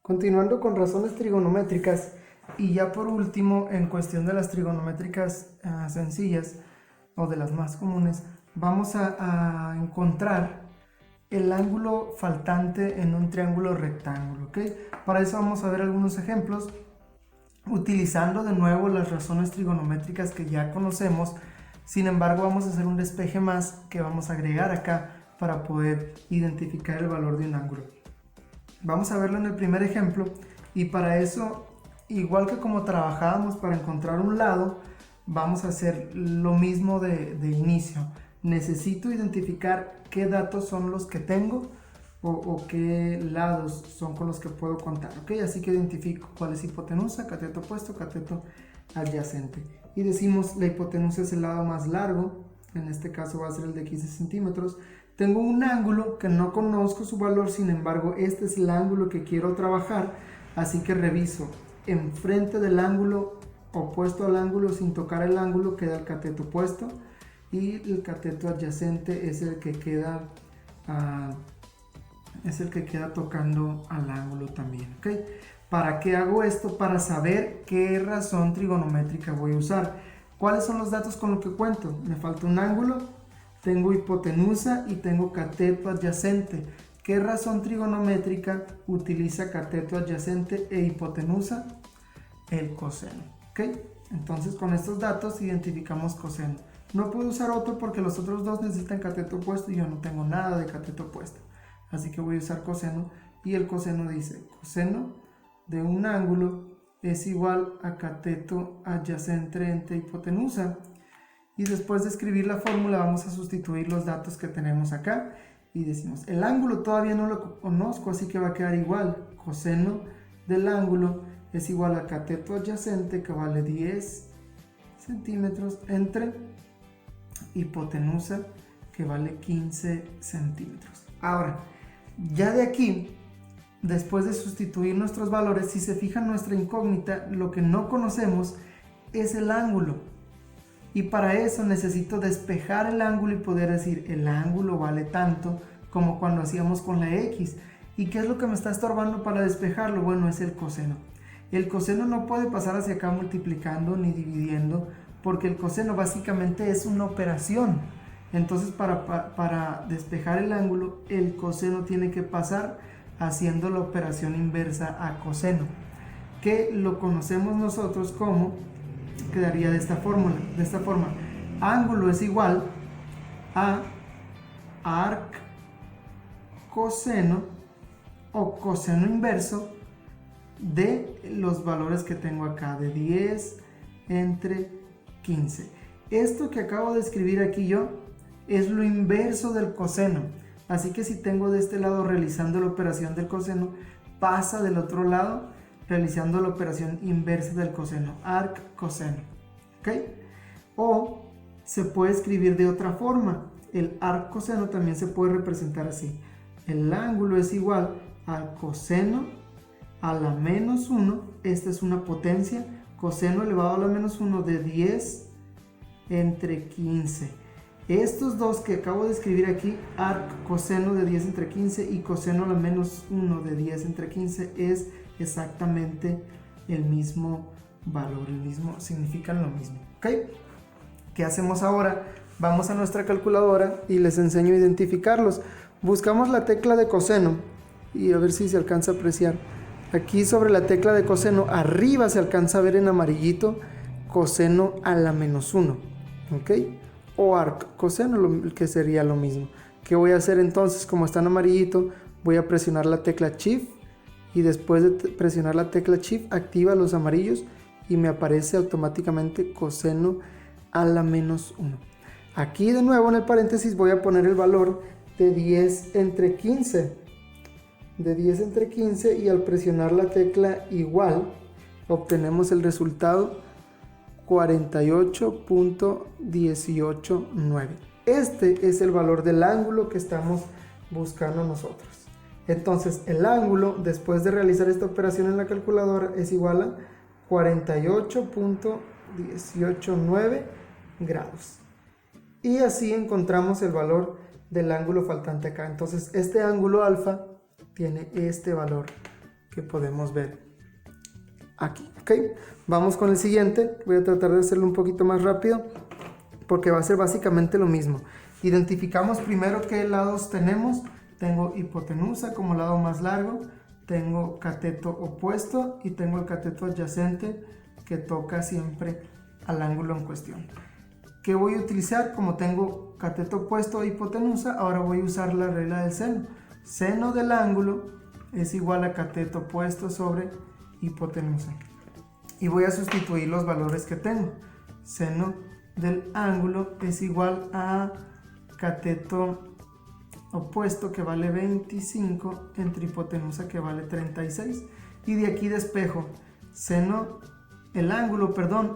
Continuando con razones trigonométricas y ya por último en cuestión de las trigonométricas sencillas o de las más comunes, vamos a encontrar el ángulo faltante en un triángulo rectángulo, ¿ok? Para eso vamos a ver algunos ejemplos utilizando de nuevo las razones trigonométricas que ya conocemos. Sin embargo, vamos a hacer un despeje más que vamos a agregar acá para poder identificar el valor de un ángulo. Vamos a verlo en el primer ejemplo y para eso, igual que como trabajábamos para encontrar un lado, vamos a hacer lo mismo de inicio. Necesito identificar qué datos son los que tengo o qué lados son con los que puedo contar, ¿ok? Así que identifico cuál es hipotenusa, cateto opuesto, cateto adyacente. Y decimos la hipotenusa es el lado más largo, en este caso va a ser el de 15 centímetros. Tengo un ángulo que no conozco su valor, sin embargo este es el ángulo que quiero trabajar, así que reviso enfrente del ángulo opuesto al ángulo sin tocar el ángulo queda el cateto opuesto y el cateto adyacente es el que queda tocando al ángulo también, ¿ok? ¿Para qué hago esto? Para saber qué razón trigonométrica voy a usar. ¿Cuáles son los datos con los que cuento? Me falta un ángulo, tengo hipotenusa y tengo cateto adyacente. ¿Qué razón trigonométrica utiliza cateto adyacente e hipotenusa? El coseno, ¿ok? Entonces con estos datos identificamos coseno. No puedo usar otro porque los otros dos necesitan cateto opuesto y yo no tengo nada de cateto opuesto. Así que voy a usar coseno y el coseno dice coseno de un ángulo es igual a cateto adyacente entre hipotenusa. Y después de escribir la fórmula vamos a sustituir los datos que tenemos acá y decimos el ángulo todavía no lo conozco, así que va a quedar igual. Coseno del ángulo es igual a cateto adyacente que vale 10 centímetros entre hipotenusa que vale 15 centímetros. Ahora, ya de aquí, después de sustituir nuestros valores, si se fijan nuestra incógnita, lo que no conocemos es el ángulo. Y para eso necesito despejar el ángulo y poder decir el ángulo vale tanto como cuando hacíamos con la X. ¿Y qué es lo que me está estorbando para despejarlo? Bueno, es el coseno. El coseno no puede pasar hacia acá multiplicando ni dividiendo porque el coseno básicamente es una operación. Entonces para despejar el ángulo, el coseno tiene que pasar haciendo la operación inversa a coseno, que lo conocemos nosotros como, quedaría de esta forma, ángulo es igual a arc coseno o coseno inverso de los valores que tengo acá, de 10 entre 15. Esto que acabo de escribir aquí yo es lo inverso del coseno, así que si tengo de este lado realizando la operación del coseno, pasa del otro lado realizando la operación inversa del coseno, arc coseno, ¿ok? O se puede escribir de otra forma, el arc coseno también se puede representar así, el ángulo es igual al coseno a la menos 1, esta es una potencia, coseno elevado a la menos 1 de 10 entre 15. Estos dos que acabo de escribir aquí, arc coseno de 10 entre 15 y coseno a la menos 1 de 10 entre 15 es exactamente el mismo valor, significan lo mismo, ¿ok? ¿Qué hacemos ahora? Vamos a nuestra calculadora y les enseño a identificarlos. Buscamos la tecla de coseno y a ver si se alcanza a apreciar. Aquí sobre la tecla de coseno, arriba se alcanza a ver en amarillito coseno a la menos 1, ¿ok? O arc coseno, que sería lo mismo. ¿Qué voy a hacer entonces? Como está en amarillito, voy a presionar la tecla Shift y después de presionar la tecla Shift activa los amarillos y me aparece automáticamente coseno a la menos 1. Aquí de nuevo en el paréntesis voy a poner el valor de 10 entre 15. De 10 entre 15 y al presionar la tecla igual obtenemos el resultado 48.189. Este es el valor del ángulo que estamos buscando nosotros. Entonces el ángulo después de realizar esta operación en la calculadora es igual a 48.189 grados. Y así encontramos el valor del ángulo faltante acá. Entonces este ángulo alfa tiene este valor que podemos ver aquí, ¿ok? Vamos con el siguiente. Voy a tratar de hacerlo un poquito más rápido porque va a ser básicamente lo mismo. Identificamos primero qué lados tenemos. Tengo hipotenusa como lado más largo, tengo cateto opuesto y tengo el cateto adyacente que toca siempre al ángulo en cuestión. ¿Qué voy a utilizar? Como tengo cateto opuesto e hipotenusa, ahora voy a usar la regla del seno. Seno del ángulo es igual a cateto opuesto sobre hipotenusa. Y voy a sustituir los valores que tengo. Seno del ángulo es igual a cateto opuesto, que vale 25, entre hipotenusa, que vale 36. Y de aquí despejo. El ángulo,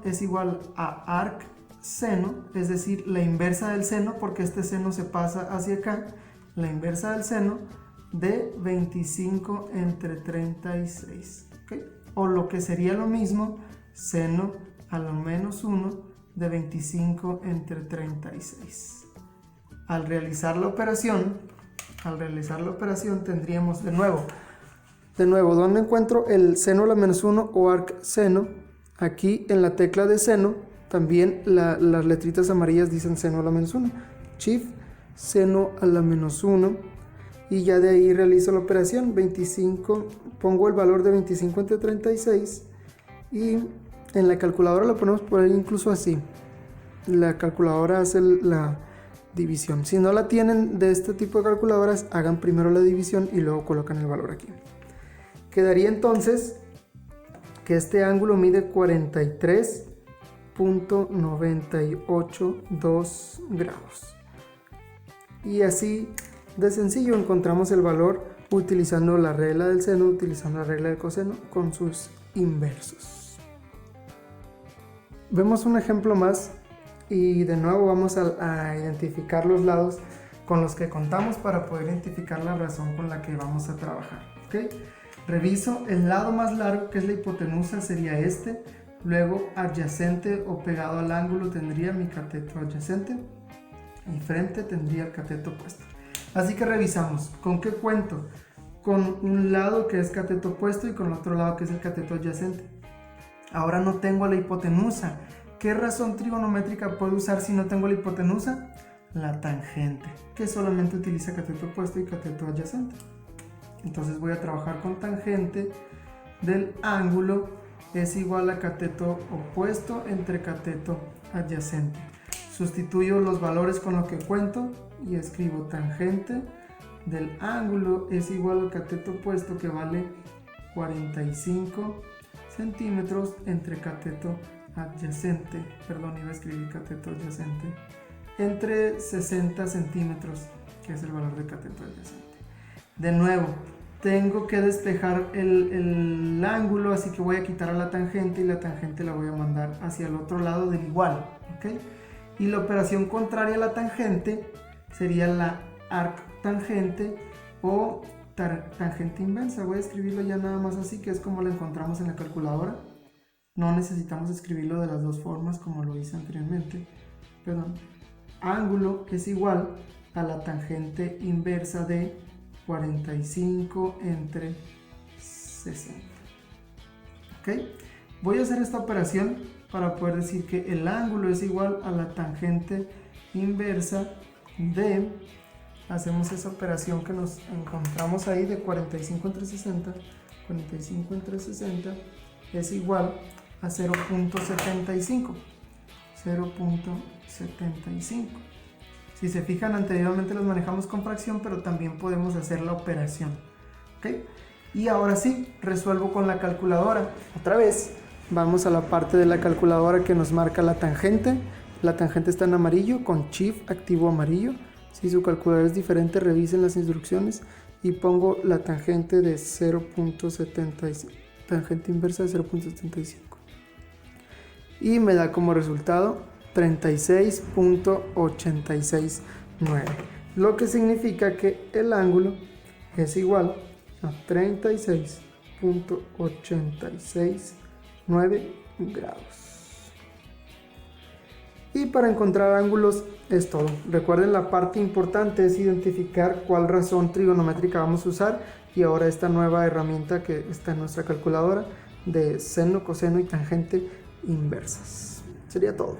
es igual a arc seno, es decir, la inversa del seno, porque este seno se pasa hacia acá. La inversa del seno de 25 entre 36, ¿okay? O lo que sería lo mismo, seno a lo menos 1 de 25 entre 36. Al realizar la operación tendríamos de nuevo, ¿dónde encuentro el seno a la menos 1 o arc seno? Aquí en la tecla de seno, también las letritas amarillas dicen seno a la menos 1. Shift, seno a la menos 1. Y ya de ahí realizo la operación. 25, pongo el valor de 25 entre 36. Y en la calculadora lo ponemos por ahí incluso así. La calculadora hace la división. Si no la tienen de este tipo de calculadoras, hagan primero la división y luego colocan el valor aquí. Quedaría entonces que este ángulo mide 43.982 grados. Y así de sencillo encontramos el valor utilizando la regla del seno, utilizando la regla del coseno con sus inversos. Vemos un ejemplo más. Y de nuevo vamos a identificar los lados con los que contamos para poder identificar la razón con la que vamos a trabajar, ¿ok? Reviso el lado más largo, que es la hipotenusa, sería este. Luego adyacente o pegado al ángulo tendría mi cateto adyacente. Y frente tendría el cateto opuesto. Así que revisamos. ¿Con qué cuento? Con un lado que es cateto opuesto y con el otro lado que es el cateto adyacente. Ahora no tengo la hipotenusa. ¿Qué razón trigonométrica puedo usar si no tengo la hipotenusa? La tangente, que solamente utiliza cateto opuesto y cateto adyacente. Entonces voy a trabajar con tangente del ángulo es igual a cateto opuesto entre cateto adyacente. Sustituyo los valores con lo que cuento y escribo tangente del ángulo es igual al cateto opuesto, que vale 45 centímetros entre cateto adyacente, iba a escribir cateto adyacente, entre 60 centímetros, que es el valor de cateto adyacente. De nuevo, tengo que despejar el ángulo, así que voy a quitar a la tangente y la tangente la voy a mandar hacia el otro lado del igual, ¿ok? Y la operación contraria a la tangente sería la arctangente o tangente inversa. Voy a escribirlo ya nada más así, que es como lo encontramos en la calculadora. No necesitamos escribirlo de las dos formas como lo hice anteriormente. Ángulo es igual a la tangente inversa de 45 entre 60. ¿Ok? Voy a hacer esta operación para poder decir que el ángulo es igual a la tangente inversa de... Hacemos esa operación que nos encontramos ahí de 45 entre 60. 45 entre 60 es igual a 0.75. 0.75. Si se fijan, anteriormente los manejamos con fracción, pero también podemos hacer la operación. ¿Ok? Y ahora sí, resuelvo con la calculadora. Otra vez, vamos a la parte de la calculadora que nos marca la tangente. La tangente está en amarillo, con Shift activo amarillo. Si su calculadora es diferente, revisen las instrucciones. Y pongo la tangente de 0.75. Tangente inversa de 0.75. Y me da como resultado 36.869, lo que significa que el ángulo es igual a 36.869 grados. Y para encontrar ángulos es todo. Recuerden, la parte importante es identificar cuál razón trigonométrica vamos a usar y ahora esta nueva herramienta que está en nuestra calculadora de seno, coseno y tangente inversas. Sería todo.